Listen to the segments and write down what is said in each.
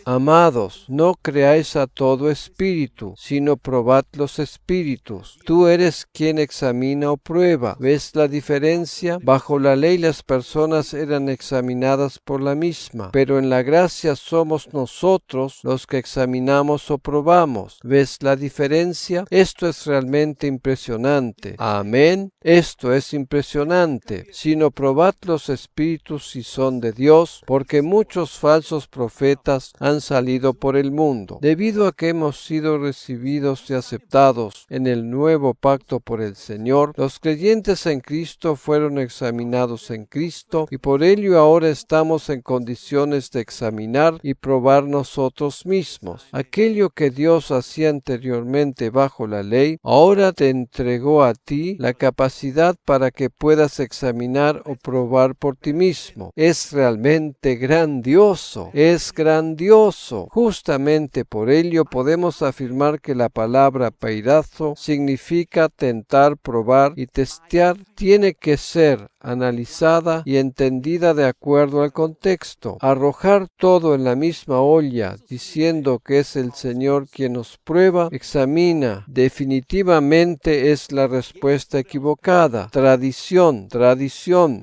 Amados, no creáis a todo espíritu, sino probad los espíritus. Tú eres quien examina o prueba. ¿Ves la diferencia? Bajo la ley las personas eran examinadas por la misma, pero en la gracia somos nosotros los que examinamos o probamos. ¿Ves la diferencia? Esto es realmente impresionante. Amén. Esto es impresionante. Sino probad los espíritus si son de Dios, porque muchos falsos profetas han salido por el mundo. Debido a que hemos sido recibidos y aceptados en el nuevo pacto por el Señor, los creyentes en Cristo fueron examinados en Cristo y por ello ahora estamos en condiciones de examinar y probar nosotros mismos. Aquello que Dios hacía anteriormente bajo la ley, ahora te entregó a ti la capacidad para que puedas examinar o probar por ti mismo. Es realmente grandioso. Es grandioso. Justamente por ello podemos afirmar que la palabra peirazo significa tentar, probar y testear. Tiene que ser analizada y entendida de acuerdo al contexto. Arrojar todo en la misma olla diciendo que es el Señor quien nos prueba, examina, definitivamente es la respuesta equivocada. Tradición,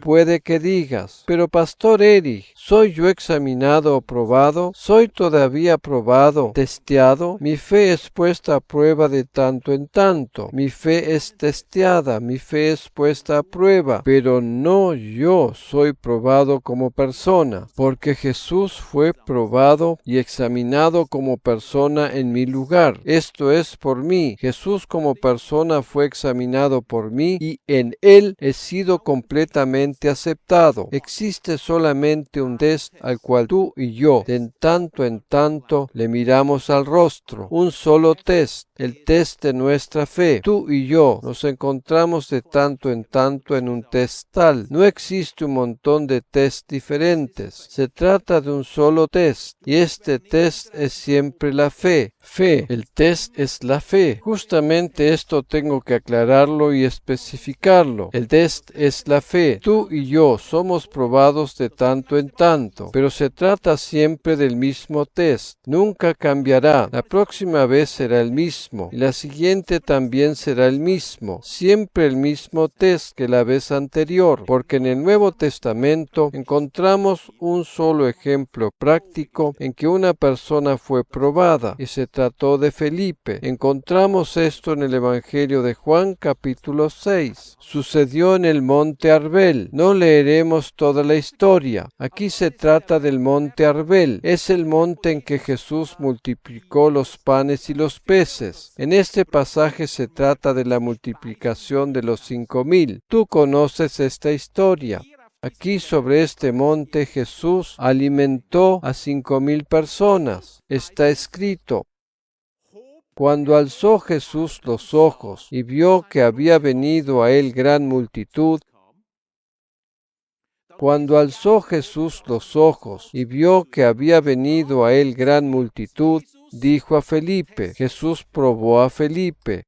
puede que digas, pero Pastor Eric, ¿soy yo examinado o probado? ¿Soy todavía probado, testeado? Mi fe es puesta a prueba de tanto en tanto. Mi fe es testeada, mi fe es puesta a prueba, pero no yo soy probado como persona, porque Jesús fue probado y examinado como persona en mi lugar. Esto es por mí. Jesús como persona fue examinado por mí y en Él he sido completamente aceptado. Existe solamente un test al cual tú y yo, de tanto en tanto, le miramos al rostro. Un solo test, el test de nuestra fe. Tú y yo nos encontramos de tanto en tanto en un test tal. No existe un montón de test diferentes. Se trata de un solo test y este test es siempre la fe. El test es la fe. Justamente esto tengo que aclararlo y especificarlo. El test es la fe. Tú y yo somos probados de tanto en tanto, pero se trata siempre del mismo test. Nunca cambiará. La próxima vez será el mismo y la siguiente también será el mismo. Siempre el mismo test que la vez anterior, porque en el Nuevo Testamento encontramos un solo ejemplo práctico en que una persona fue probada y se trató de Felipe. Encontramos esto en el Evangelio de Juan capítulo 6. Sucedió en el monte Arbel. No leeremos toda la historia. Aquí se trata del monte Arbel. Es el monte en que Jesús multiplicó los panes y los peces. En este pasaje se trata de la multiplicación de los 5,000. Tú conoces esta historia. Aquí sobre este monte Jesús alimentó a 5,000 personas. Está escrito: cuando alzó Jesús los ojos y vio que había venido a él gran multitud, cuando alzó Jesús los ojos y vio que había venido a él gran multitud, dijo a Felipe, Jesús probó a Felipe,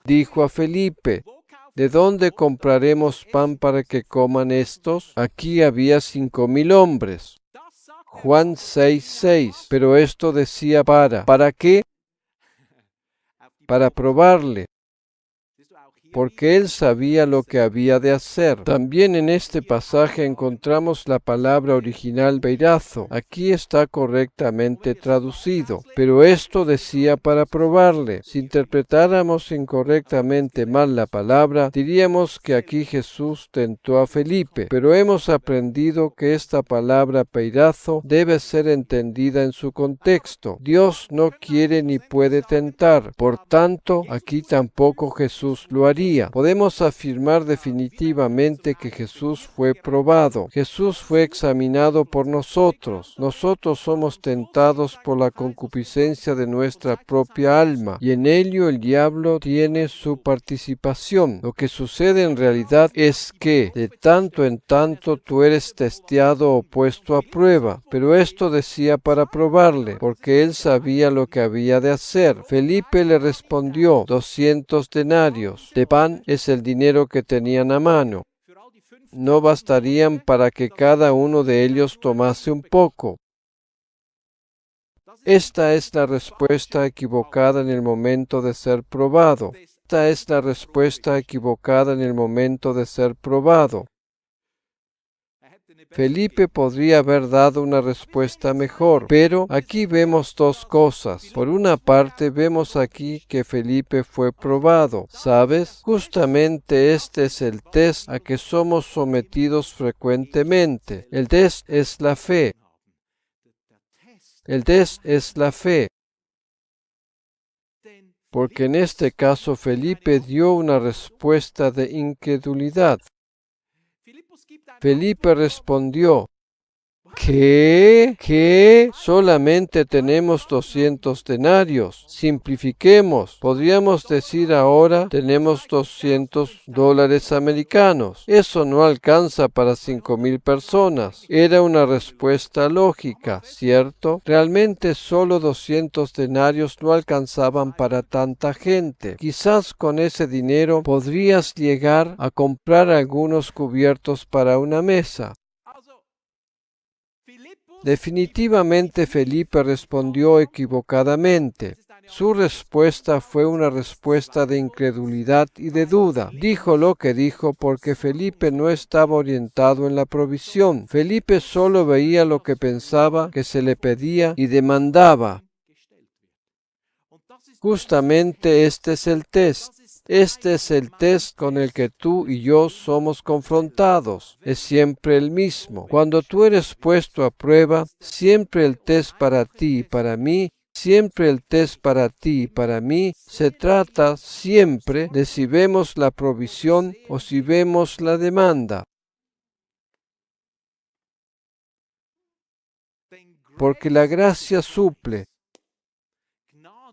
dijo a Felipe, ¿de dónde compraremos pan para que coman estos? Aquí había 5,000 hombres. Juan 6:6. Pero esto decía ¿para qué? Para probarle, porque él sabía lo que había de hacer. También en este pasaje encontramos la palabra original peirazo. Aquí está correctamente traducido, pero esto decía para probarle. Si interpretáramos incorrectamente mal la palabra, diríamos que aquí Jesús tentó a Felipe, pero hemos aprendido que esta palabra peirazo debe ser entendida en su contexto. Dios no quiere ni puede tentar, por tanto, aquí tampoco Jesús lo haría. Podemos afirmar definitivamente que Jesús fue probado. Jesús fue examinado por nosotros. Nosotros somos tentados por la concupiscencia de nuestra propia alma y en ello el diablo tiene su participación. Lo que sucede en realidad es que de tanto en tanto tú eres testeado o puesto a prueba, pero esto decía para probarle, porque él sabía lo que había de hacer. Felipe le respondió: 200 denarios de pan es el dinero que tenían a mano. No bastarían para que cada uno de ellos tomase un poco. Esta es la respuesta equivocada en el momento de ser probado. Esta es la respuesta equivocada en el momento de ser probado. Felipe podría haber dado una respuesta mejor, pero aquí vemos dos cosas. Por una parte, vemos aquí que Felipe fue probado. ¿Sabes? Justamente este es el test a que somos sometidos frecuentemente. El test es la fe. El test es la fe. Porque en este caso Felipe dio una respuesta de incredulidad. Felipe respondió, ¿qué? ¿Qué? Solamente tenemos 200 denarios. Simplifiquemos. Podríamos decir ahora, tenemos $200 americanos. Eso no alcanza para 5,000 personas. Era una respuesta lógica, ¿cierto? Realmente solo 200 denarios no alcanzaban para tanta gente. Quizás con ese dinero podrías llegar a comprar algunos cubiertos para una mesa. Definitivamente Felipe respondió equivocadamente. Su respuesta fue una respuesta de incredulidad y de duda. Dijo lo que dijo porque Felipe no estaba orientado en la provisión. Felipe solo veía lo que pensaba que se le pedía y demandaba. Justamente este es el test. Este es el test con el que tú y yo somos confrontados. Es siempre el mismo. Cuando tú eres puesto a prueba, siempre el test para ti y para mí, siempre el test para ti y para mí, se trata siempre de si vemos la provisión o si vemos la demanda. Porque la gracia suple.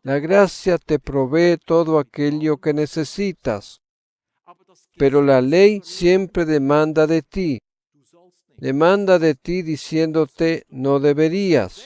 La gracia te provee todo aquello que necesitas, pero la ley siempre demanda de ti. Demanda de ti diciéndote, no deberías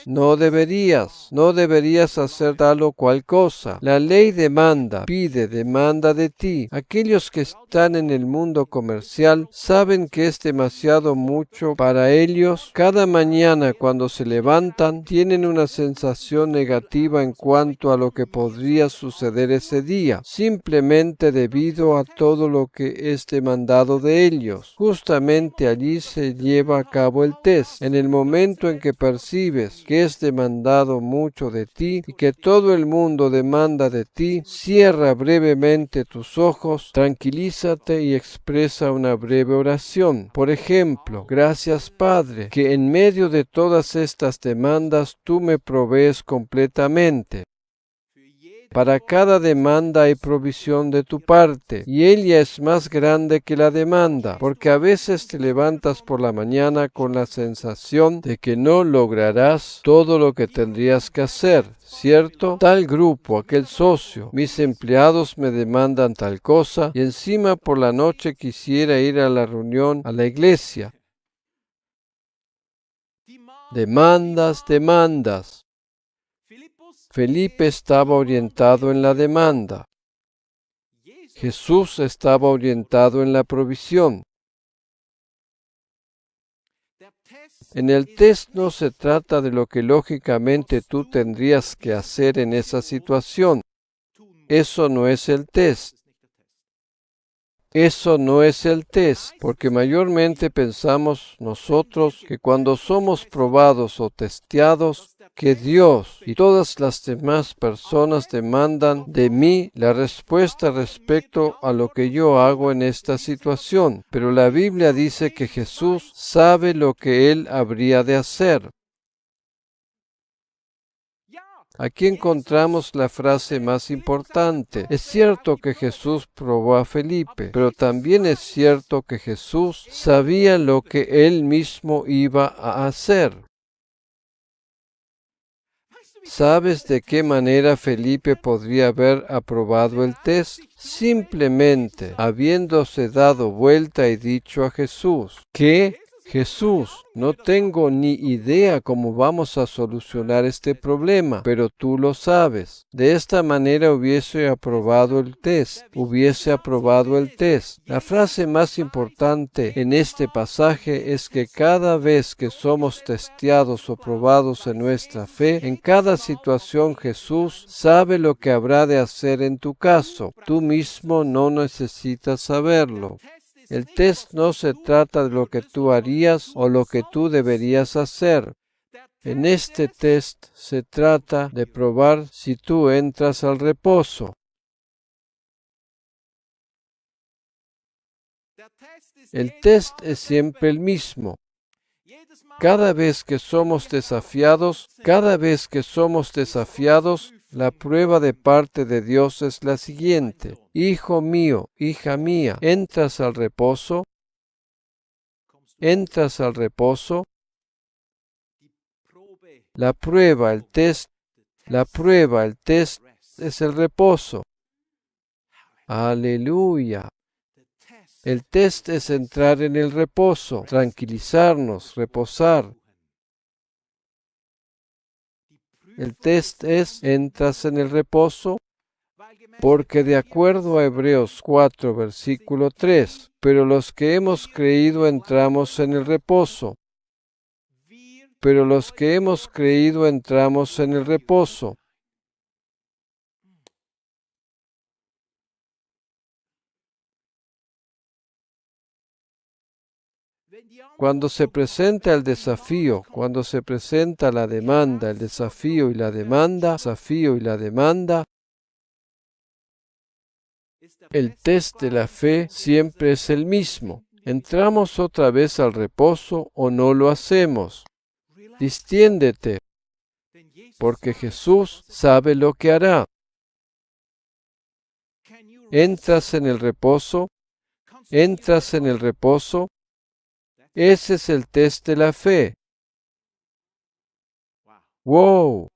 hacer tal o cual cosa. La ley demanda de ti. Aquellos que están en el mundo comercial saben que es demasiado mucho para ellos. Cada mañana cuando se levantan tienen una sensación negativa en cuanto a lo que podría suceder ese día, simplemente debido a todo lo que es demandado de ellos. Justamente allí se lleva a cabo el test. En el momento en que percibes que es demandado mucho de ti y que todo el mundo demanda de ti, cierra brevemente tus ojos, tranquilízate y expresa una breve oración. Por ejemplo, gracias Padre, que en medio de todas estas demandas tú me provees completamente. Para cada demanda hay provisión de tu parte, y ella es más grande que la demanda, porque a veces te levantas por la mañana con la sensación de que no lograrás todo lo que tendrías que hacer, ¿cierto? Tal grupo, aquel socio, mis empleados me demandan tal cosa, y encima por la noche quisiera ir a la reunión a la iglesia. Demandas. Felipe estaba orientado en la demanda. Jesús estaba orientado en la provisión. En el test no se trata de lo que lógicamente tú tendrías que hacer en esa situación. Eso no es el test. Eso no es el test, porque mayormente pensamos nosotros que cuando somos probados o testeados, que Dios y todas las demás personas demandan de mí la respuesta respecto a lo que yo hago en esta situación. Pero la Biblia dice que Jesús sabe lo que Él habría de hacer. Aquí encontramos la frase más importante. Es cierto que Jesús probó a Felipe, pero también es cierto que Jesús sabía lo que Él mismo iba a hacer. ¿Sabes de qué manera Felipe podría haber aprobado el test? Simplemente habiéndose dado vuelta y dicho a Jesús, ¿qué? Jesús, no tengo ni idea cómo vamos a solucionar este problema, pero tú lo sabes. De esta manera hubiese aprobado el test. La frase más importante en este pasaje es que cada vez que somos testeados o probados en nuestra fe, en cada situación Jesús sabe lo que habrá de hacer en tu caso. Tú mismo no necesitas saberlo. El test no se trata de lo que tú harías o lo que tú deberías hacer. En este test se trata de probar si tú entras al reposo. El test es siempre el mismo. Cada vez que somos desafiados, la prueba de parte de Dios es la siguiente: hijo mío, hija mía, ¿entras al reposo? ¿Entras al reposo? La prueba, el test es el reposo. Aleluya. El test es entrar en el reposo, tranquilizarnos, reposar. El test es, ¿entras en el reposo? Porque de acuerdo a Hebreos 4, versículo 3, pero los que hemos creído entramos en el reposo. Cuando se presenta el desafío, cuando se presenta la demanda, el desafío y la demanda, el test de la fe siempre es el mismo. ¿Entramos otra vez al reposo o no lo hacemos? Distiéndete, porque Jesús sabe lo que hará. ¿Entras en el reposo? Ese es el test de la fe. ¡Wow!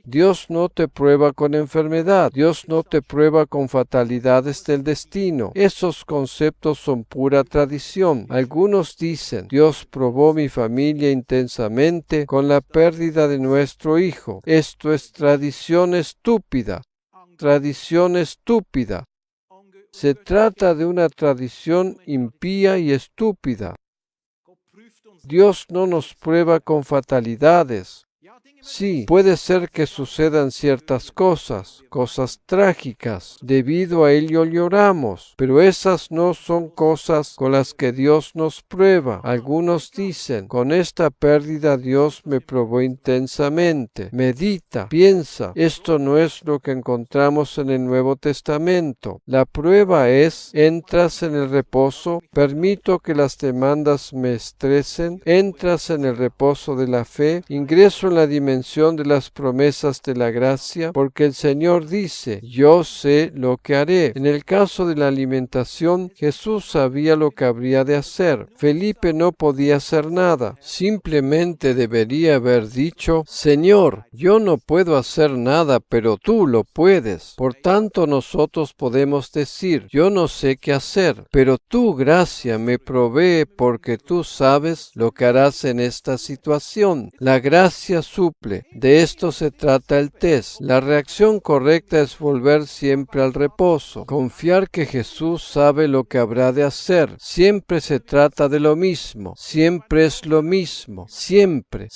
Dios no te prueba con enfermedad. Dios no te prueba con fatalidades del destino. Esos conceptos son pura tradición. Algunos dicen, Dios probó mi familia intensamente con la pérdida de nuestro hijo. Esto es tradición estúpida. Se trata de una tradición impía y estúpida. Dios no nos prueba con fatalidades. Sí, puede ser que sucedan ciertas cosas trágicas. Debido a ello lloramos, pero esas no son cosas con las que Dios nos prueba. Algunos dicen, con esta pérdida Dios me probó intensamente. Medita, piensa. Esto no es lo que encontramos en el Nuevo Testamento. La prueba es, ¿entras en el reposo? ¿Permito que las demandas me estresen? ¿Entras en el reposo de la fe? ¿Ingreso en la dimensión de las promesas de la gracia? Porque el Señor dice, yo sé lo que haré. En el caso de la alimentación, Jesús sabía lo que habría de hacer. Felipe no podía hacer nada. Simplemente debería haber dicho, Señor, yo no puedo hacer nada, pero tú lo puedes. Por tanto, nosotros podemos decir, yo no sé qué hacer, pero tu gracia me provee porque tú sabes lo que harás en esta situación. La gracia suple. De esto se trata el test. La reacción correcta es volver siempre al reposo. Confiar que Jesús sabe lo que habrá de hacer. Siempre se trata de lo mismo. Siempre es lo mismo. Siempre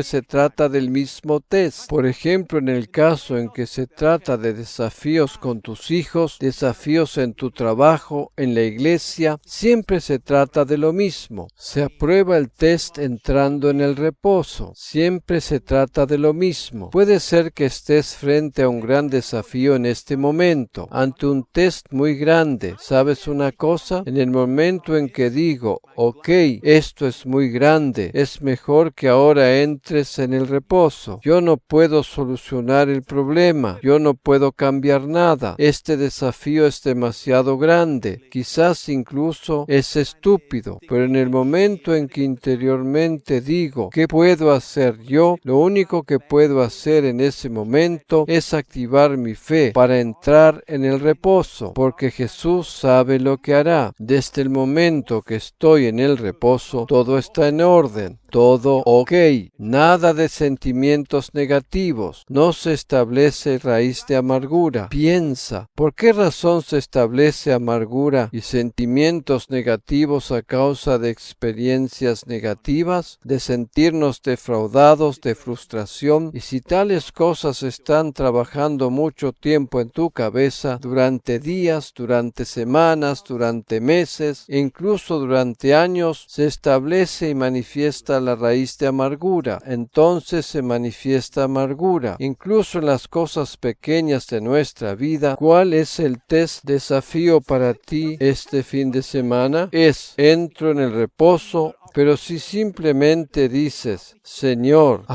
se trata del mismo test. Por ejemplo, en el caso en que se trata de desafíos con tus hijos, desafíos en tu trabajo, en la iglesia, siempre se trata de lo mismo. Se aprueba el test entrando en el reposo. Siempre se trata de lo mismo. Puede ser que estés frente a un gran desafío en este momento, ante un test muy grande. ¿Sabes una cosa? En el momento en que digo, ok, esto es muy grande, es mejor que ahora entres en el reposo. Yo no puedo solucionar el problema. Yo no puedo cambiar nada. Este desafío es demasiado grande. Quizás incluso es estúpido, pero en el momento en que interiormente digo, ¿qué puedo hacer yo? Lo único que puedo hacer en ese momento es activar mi fe para entrar en el reposo, porque Jesús sabe lo que hará. Desde el momento que estoy en el reposo, todo está en orden. Todo ok, nada de sentimientos negativos, no se establece raíz de amargura. Piensa, ¿por qué razón se establece amargura y sentimientos negativos a causa de experiencias negativas, de sentirnos defraudados, de frustración? Y si tales cosas están trabajando mucho tiempo en tu cabeza, durante días, durante semanas, durante meses, e incluso durante años, se establece y manifiesta la raíz de amargura. Entonces se manifiesta amargura, incluso en las cosas pequeñas de nuestra vida. ¿Cuál es el desafío para ti este fin de semana? Entro en el reposo. Pero si simplemente dices, Señor,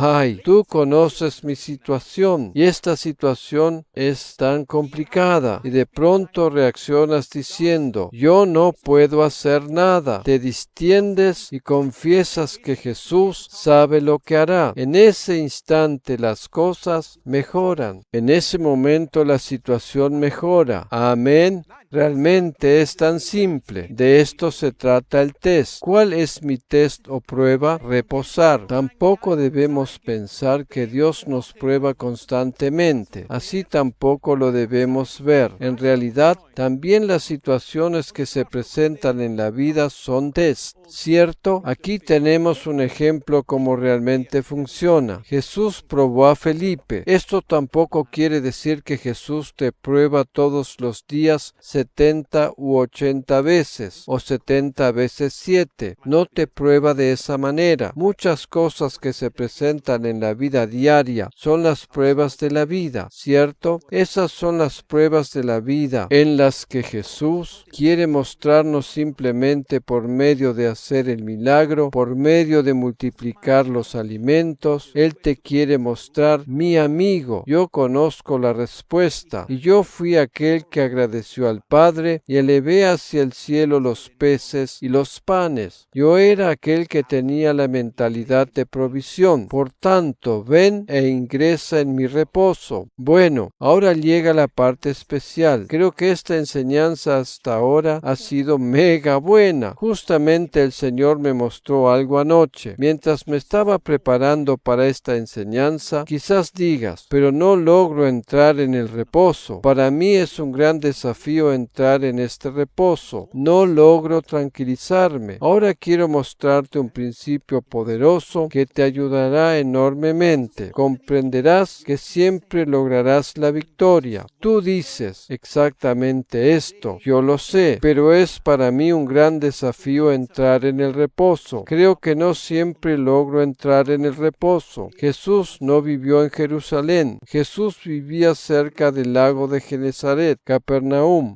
tú conoces mi situación y esta situación es tan complicada, y de pronto reaccionas diciendo, yo no puedo hacer nada, te distiendes y confiesas que Jesús sabe lo que hará. En ese instante las cosas mejoran. En ese momento la situación mejora. Amén. Realmente es tan simple. De esto se trata el test. ¿Cuál es mi test o prueba? Reposar. Tampoco debemos pensar que Dios nos prueba constantemente. Así tampoco lo debemos ver. En realidad, también las situaciones que se presentan en la vida son test, ¿cierto? Aquí tenemos un ejemplo cómo realmente funciona. Jesús probó a Felipe. Esto tampoco quiere decir que Jesús te prueba todos los días 70 u 80 veces o 70 veces 7. No te prueba de esa manera. Muchas cosas que se presentan en la vida diaria son las pruebas de la vida, ¿cierto? Esas son las pruebas de la vida en las que Jesús quiere mostrarnos simplemente por medio de hacer el milagro, por medio de multiplicar los alimentos. Él te quiere mostrar, mi amigo, yo conozco la respuesta y yo fui aquel que agradeció al Padre y elevé hacia el cielo los peces y los panes. Yo era aquel que tenía la mentalidad de provisión. Por tanto, ven e ingresa en mi reposo. Bueno, ahora llega la parte especial. Creo que esta enseñanza hasta ahora ha sido mega buena. Justamente el Señor me mostró algo anoche. Mientras me estaba preparando para esta enseñanza, quizás digas, pero no logro entrar en el reposo. Para mí es un gran desafío entrar en este reposo. No logro tranquilizarme. Ahora quiero mostrarte un principio poderoso que te ayudará enormemente. Comprenderás que siempre lograrás la victoria. Tú dices exactamente esto. Yo lo sé, pero es para mí un gran desafío entrar en el reposo. Creo que no siempre logro entrar en el reposo. Jesús no vivió en Jerusalén. Jesús vivía cerca del lago de Genesaret, Capernaum,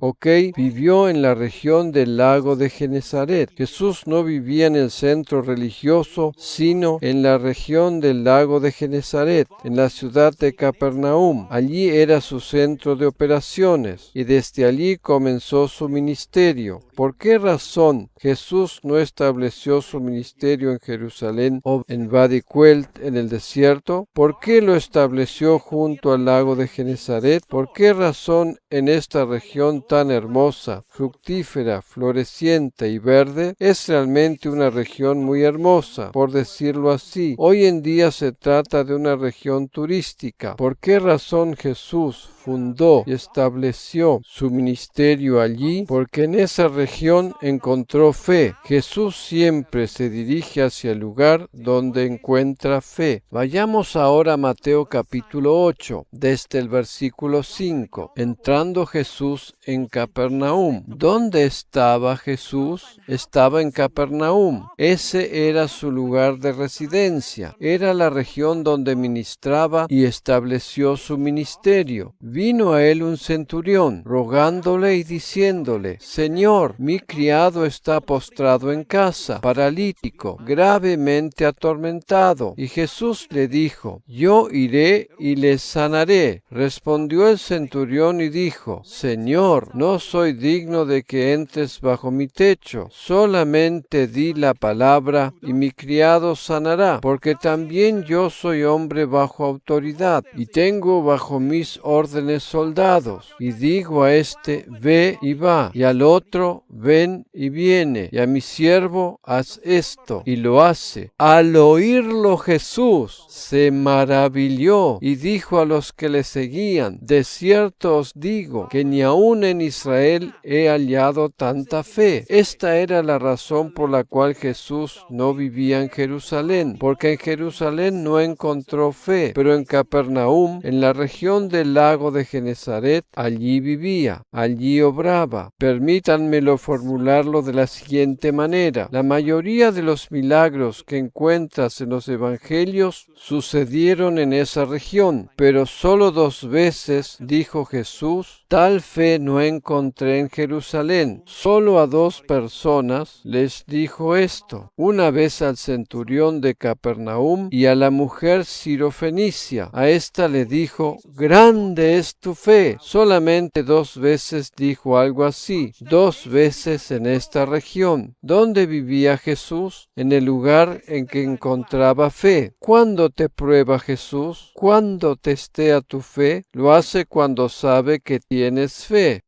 vivió en la región del lago de Genesaret. Jesús no vivía en el centro religioso, sino en la región del lago de Genesaret, en la ciudad de Capernaum. Allí era su centro de operaciones y desde allí comenzó su ministerio. ¿Por qué razón Jesús no estableció su ministerio en Jerusalén o en Wadi Quelt en el desierto? ¿Por qué lo estableció junto al lago de Genesaret? ¿Por qué razón en esta región tan hermosa, fructífera, floreciente y verde? Es realmente una región muy hermosa, por decirlo así. Hoy en día se trata de una región turística. ¿Por qué razón Jesús fundó y estableció su ministerio allí? Porque en esa región encontró fe. Jesús siempre se dirige hacia el lugar donde encuentra fe. Vayamos ahora a Mateo capítulo 8, desde el versículo 5. Entrando Jesús en Capernaum. ¿Dónde estaba Jesús? Estaba en Capernaum. Ese era su lugar de residencia. Era la región donde ministraba y estableció su ministerio. vino a él un centurión, rogándole y diciéndole: Señor, mi criado está postrado en casa, paralítico, gravemente atormentado. Y Jesús le dijo: Yo iré y le sanaré. Respondió el centurión y dijo: Señor, no soy digno de que entres bajo mi techo, solamente di la palabra y mi criado sanará, porque también yo soy hombre bajo autoridad y tengo bajo mis órdenes soldados. Y digo a este: ve y va, y al otro: ven y viene, y a mi siervo: haz esto, y lo hace. Al oírlo Jesús se maravilló y dijo a los que le seguían: de cierto os digo que ni aun en Israel he hallado tanta fe. Esta era la razón por la cual Jesús no vivía en Jerusalén, porque en Jerusalén no encontró fe, pero en Capernaum, en la región del lago de Genezaret, allí vivía, allí obraba. Permítanmelo formularlo de la siguiente manera: la mayoría de los milagros que encuentras en los evangelios sucedieron en esa región, pero solo 2 veces dijo Jesús: tal fe no encontré en Jerusalén. Solo a 2 personas les dijo esto: una vez al centurión de Capernaum y a la mujer sirofenicia. A esta le dijo: grande es tu fe. Solamente 2 veces dijo algo así, 2 veces en esta región. ¿Dónde vivía Jesús? En el lugar en que encontraba fe. ¿Cuándo te prueba Jesús? ¿Cuándo testea tu fe? Lo hace cuando sabe que tienes fe.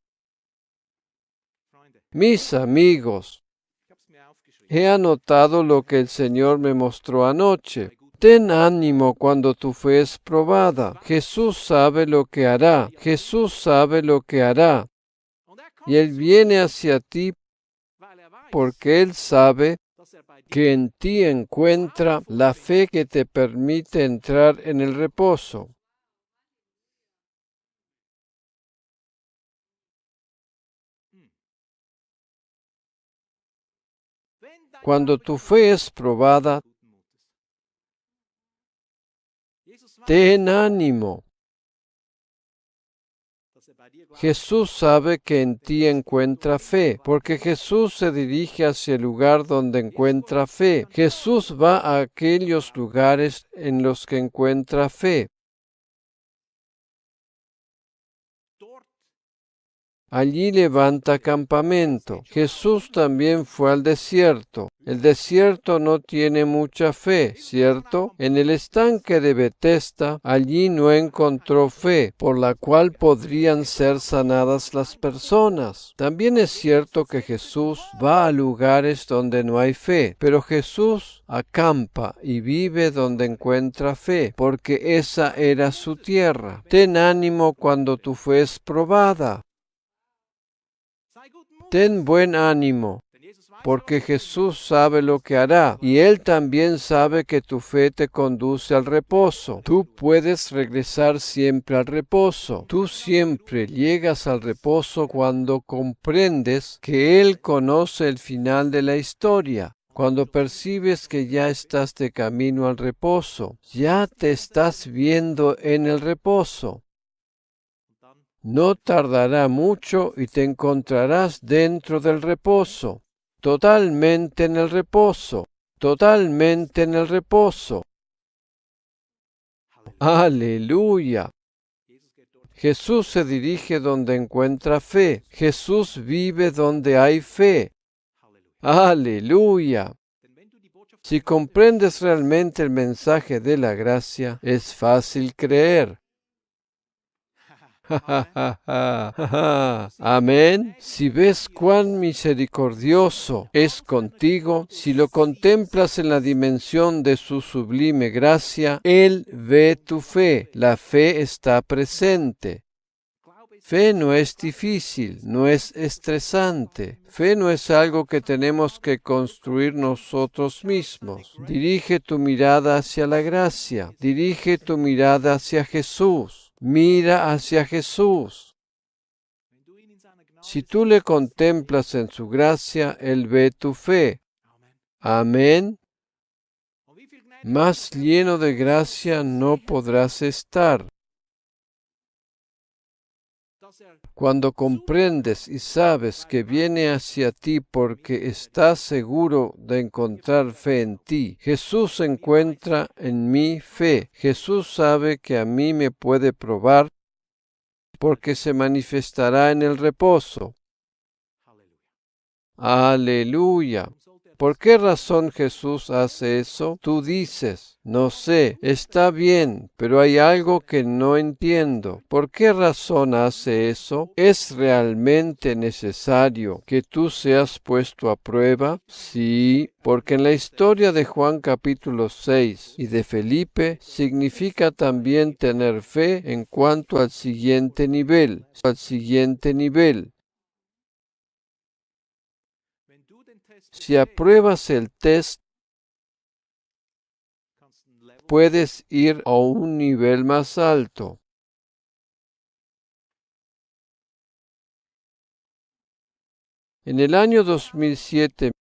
Mis amigos, he anotado lo que el Señor me mostró anoche. Ten ánimo cuando tu fe es probada. Jesús sabe lo que hará. Jesús sabe lo que hará. Y Él viene hacia ti porque Él sabe que en ti encuentra la fe que te permite entrar en el reposo. Cuando tu fe es probada, ten ánimo. Jesús sabe que en ti encuentra fe, porque Jesús se dirige hacia el lugar donde encuentra fe. Jesús va a aquellos lugares en los que encuentra fe. Allí levanta campamento. Jesús también fue al desierto. El desierto no tiene mucha fe, ¿cierto? En el estanque de Betesda, allí no encontró fe, por la cual podrían ser sanadas las personas. También es cierto que Jesús va a lugares donde no hay fe, pero Jesús acampa y vive donde encuentra fe, porque esa era su tierra. Ten ánimo cuando tu fe es probada. Ten buen ánimo, porque Jesús sabe lo que hará, y Él también sabe que tu fe te conduce al reposo. Tú puedes regresar siempre al reposo. Tú siempre llegas al reposo cuando comprendes que Él conoce el final de la historia. Cuando percibes que ya estás de camino al reposo, ya te estás viendo en el reposo. No tardará mucho y te encontrarás dentro del reposo, totalmente en el reposo, totalmente en el reposo. Aleluya. Jesús se dirige donde encuentra fe. Jesús vive donde hay fe. Aleluya. Si comprendes realmente el mensaje de la gracia, es fácil creer. Amén. Si ves cuán misericordioso es contigo, si lo contemplas en la dimensión de su sublime gracia, Él ve tu fe. La fe está presente. Fe no es difícil, no es estresante. Fe no es algo que tenemos que construir nosotros mismos. Dirige tu mirada hacia la gracia. Dirige tu mirada hacia Jesús. Mira hacia Jesús. Si tú le contemplas en su gracia, Él ve tu fe. Amén. Más lleno de gracia no podrás estar. Cuando comprendes y sabes que viene hacia ti porque estás seguro de encontrar fe en ti, Jesús encuentra en mí fe. Jesús sabe que a mí me puede probar porque se manifestará en el reposo. Aleluya. ¿Por qué razón Jesús hace eso? Tú dices, no sé, está bien, pero hay algo que no entiendo. ¿Por qué razón hace eso? ¿Es realmente necesario que tú seas puesto a prueba? Sí, porque en la historia de Juan capítulo 6 y de Felipe significa también tener fe en cuanto al siguiente nivel. Si apruebas el test, puedes ir a un nivel más alto. En el año 2007,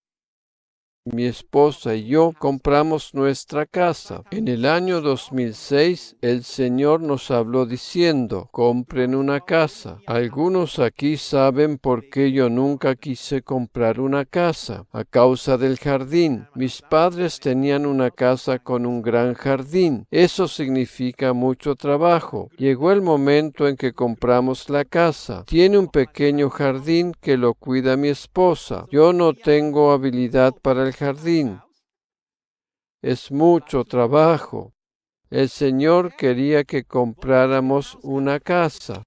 mi esposa y yo compramos nuestra casa. En el año 2006, el Señor nos habló diciendo, compren una casa. Algunos aquí saben por qué yo nunca quise comprar una casa. A causa del jardín. Mis padres tenían una casa con un gran jardín. Eso significa mucho trabajo. Llegó el momento en que compramos la casa. Tiene un pequeño jardín que lo cuida mi esposa. Yo no tengo habilidad para el jardín. Es mucho trabajo. El Señor quería que compráramos una casa.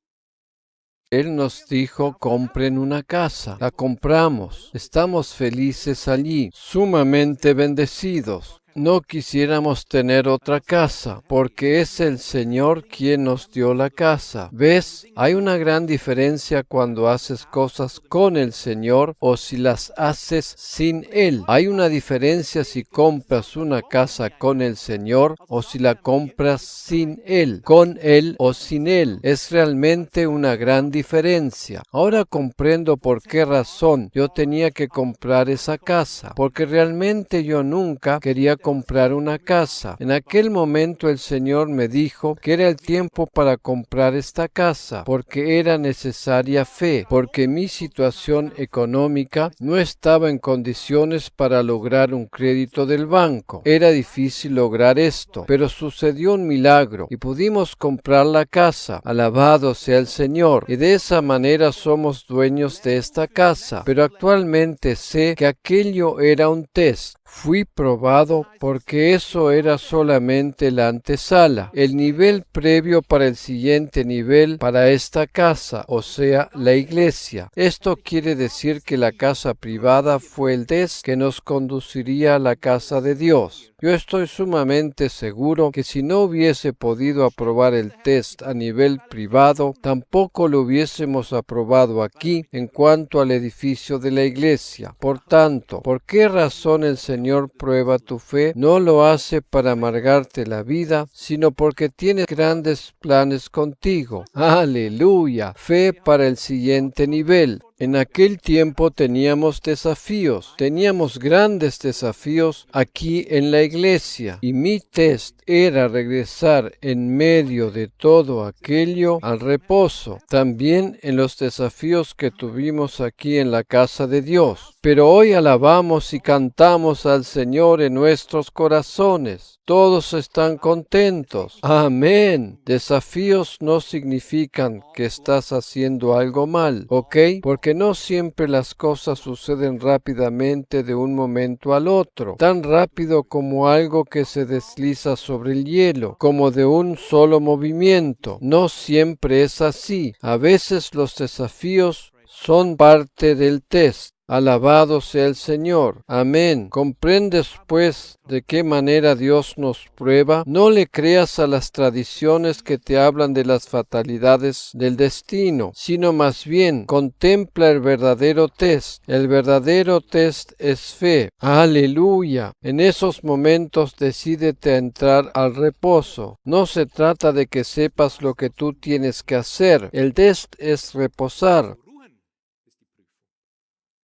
Él nos dijo, compren una casa. La compramos. Estamos felices allí, sumamente bendecidos. No quisiéramos tener otra casa, porque es el Señor quien nos dio la casa. ¿Ves? Hay una gran diferencia cuando haces cosas con el Señor o si las haces sin Él. Hay una diferencia si compras una casa con el Señor o si la compras sin Él, con Él o sin Él. Es realmente una gran diferencia. Ahora comprendo por qué razón yo tenía que comprar esa casa, porque realmente yo nunca quería comprar una casa. En aquel momento el Señor me dijo que era el tiempo para comprar esta casa, porque era necesaria fe, porque mi situación económica no estaba en condiciones para lograr un crédito del banco. Era difícil lograr esto, pero sucedió un milagro y pudimos comprar la casa. Alabado sea el Señor. Y de esa manera somos dueños de esta casa. Pero actualmente sé que aquello era un test. Fui probado porque eso era solamente la antesala, el nivel previo para el siguiente nivel para esta casa, o sea, la iglesia. Esto quiere decir que la casa privada fue el test que nos conduciría a la casa de Dios. Yo estoy sumamente seguro que si no hubiese podido aprobar el test a nivel privado, tampoco lo hubiésemos aprobado aquí en cuanto al edificio de la iglesia. Por tanto, ¿por qué razón el Señor prueba tu fe? No lo hace para amargarte la vida, sino porque tiene grandes planes contigo. ¡Aleluya! Fe para el siguiente nivel. En aquel tiempo teníamos desafíos, teníamos grandes desafíos aquí en la iglesia y mi test era regresar en medio de todo aquello al reposo, también en los desafíos que tuvimos aquí en la casa de Dios. Pero hoy alabamos y cantamos al Señor en nuestros corazones. Todos están contentos. Amén. Desafíos no significan que estás haciendo algo mal, ¿ok? Porque no siempre las cosas suceden rápidamente de un momento al otro, tan rápido como algo que se desliza sobre el hielo, como de un solo movimiento. No siempre es así. A veces los desafíos son parte del test. Alabado sea el Señor. Amén. ¿Comprendes, pues, de qué manera Dios nos prueba? No le creas a las tradiciones que te hablan de las fatalidades del destino, sino más bien contempla el verdadero test. El verdadero test es fe. Aleluya. En esos momentos decídete a entrar al reposo. No se trata de que sepas lo que tú tienes que hacer. El test es reposar.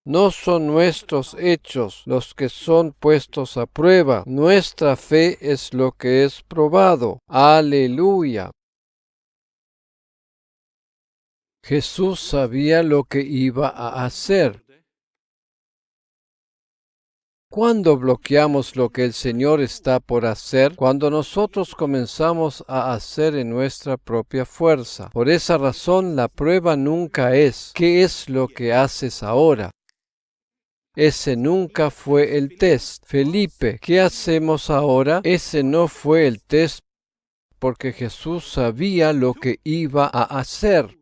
No son nuestros hechos los que son puestos a prueba. Nuestra fe es lo que es probado. Aleluya. Jesús sabía lo que iba a hacer. ¿Cuándo bloqueamos lo que el Señor está por hacer? Cuando nosotros comenzamos a hacer en nuestra propia fuerza. Por esa razón, la prueba nunca es ¿qué es lo que haces ahora? Ese nunca fue el test. Felipe, ¿qué hacemos ahora? Ese no fue el test porque Jesús sabía lo que iba a hacer.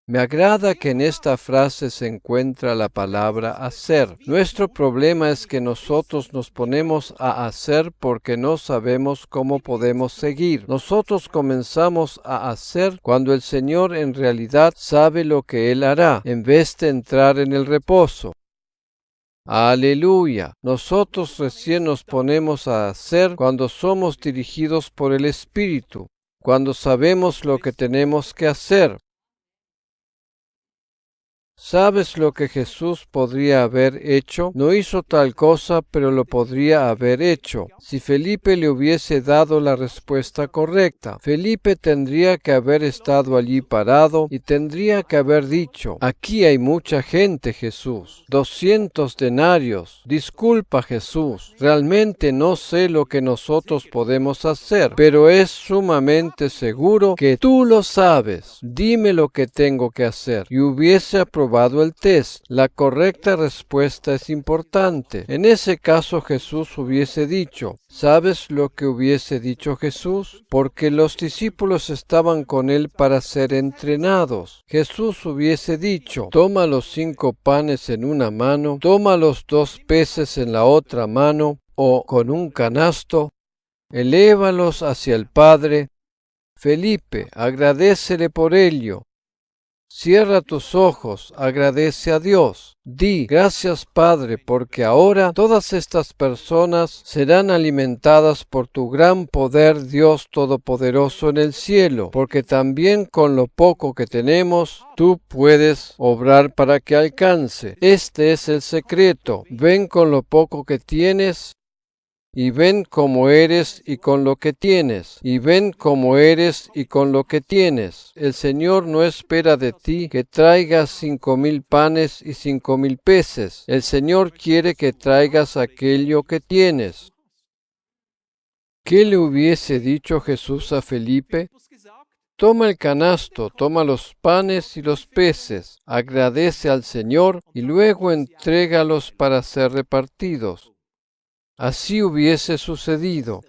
Me agrada que en esta frase se encuentra la palabra hacer. Nuestro problema es que nosotros nos ponemos a hacer porque no sabemos cómo podemos seguir. Nosotros comenzamos a hacer cuando el Señor en realidad sabe lo que Él hará, en vez de entrar en el reposo. Aleluya. Nosotros recién nos ponemos a hacer cuando somos dirigidos por el Espíritu, cuando sabemos lo que tenemos que hacer. ¿Sabes lo que Jesús podría haber hecho? No hizo tal cosa, pero lo podría haber hecho. Si Felipe le hubiese dado la respuesta correcta, Felipe tendría que haber estado allí parado y tendría que haber dicho: aquí hay mucha gente, Jesús. 200 denarios. Disculpa, Jesús. Realmente no sé lo que nosotros podemos hacer, pero es sumamente seguro que tú lo sabes. Dime lo que tengo que hacer. Y hubiese aprobado el test. La correcta respuesta es importante. En ese caso Jesús hubiese dicho, ¿sabes lo que hubiese dicho Jesús? Porque los discípulos estaban con él para ser entrenados. Jesús hubiese dicho, toma los 5 panes en una mano, toma los 2 peces en la otra mano, o con un canasto, elévalos hacia el Padre. Felipe, agradécele por ello. Cierra tus ojos, agradece a Dios. Di, gracias Padre, porque ahora todas estas personas serán alimentadas por tu gran poder, Dios Todopoderoso en el cielo, porque también con lo poco que tenemos, tú puedes obrar para que alcance. Este es el secreto. Ven con lo poco que tienes, y ven cómo eres y con lo que tienes. Y ven cómo eres y con lo que tienes. El Señor no espera de ti que traigas 5,000 panes y 5,000 peces. El Señor quiere que traigas aquello que tienes. ¿Qué le hubiese dicho Jesús a Felipe? Toma el canasto, toma los panes y los peces, agradece al Señor y luego entrégalos para ser repartidos. Así hubiese sucedido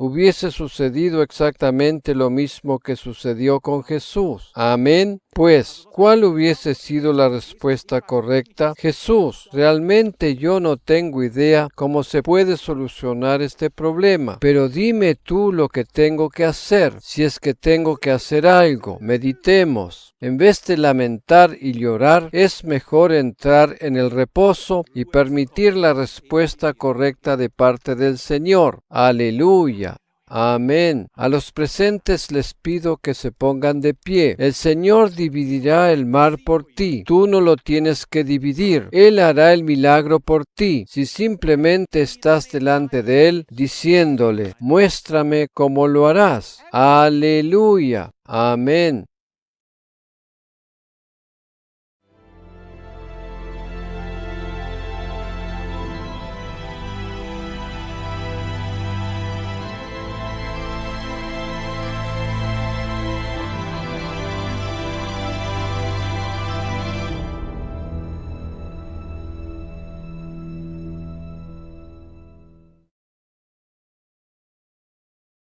exactamente lo mismo que sucedió con Jesús. Amén. Pues, ¿cuál hubiese sido la respuesta correcta? Jesús, realmente yo no tengo idea cómo se puede solucionar este problema, pero dime tú lo que tengo que hacer, si es que tengo que hacer algo. Meditemos. En vez de lamentar y llorar, es mejor entrar en el reposo y permitir la respuesta correcta de parte del Señor. Aleluya. Amén. A los presentes les pido que se pongan de pie. El Señor dividirá el mar por ti. Tú no lo tienes que dividir. Él hará el milagro por ti. Si simplemente estás delante de Él, diciéndole, muéstrame cómo lo harás. Aleluya. Amén.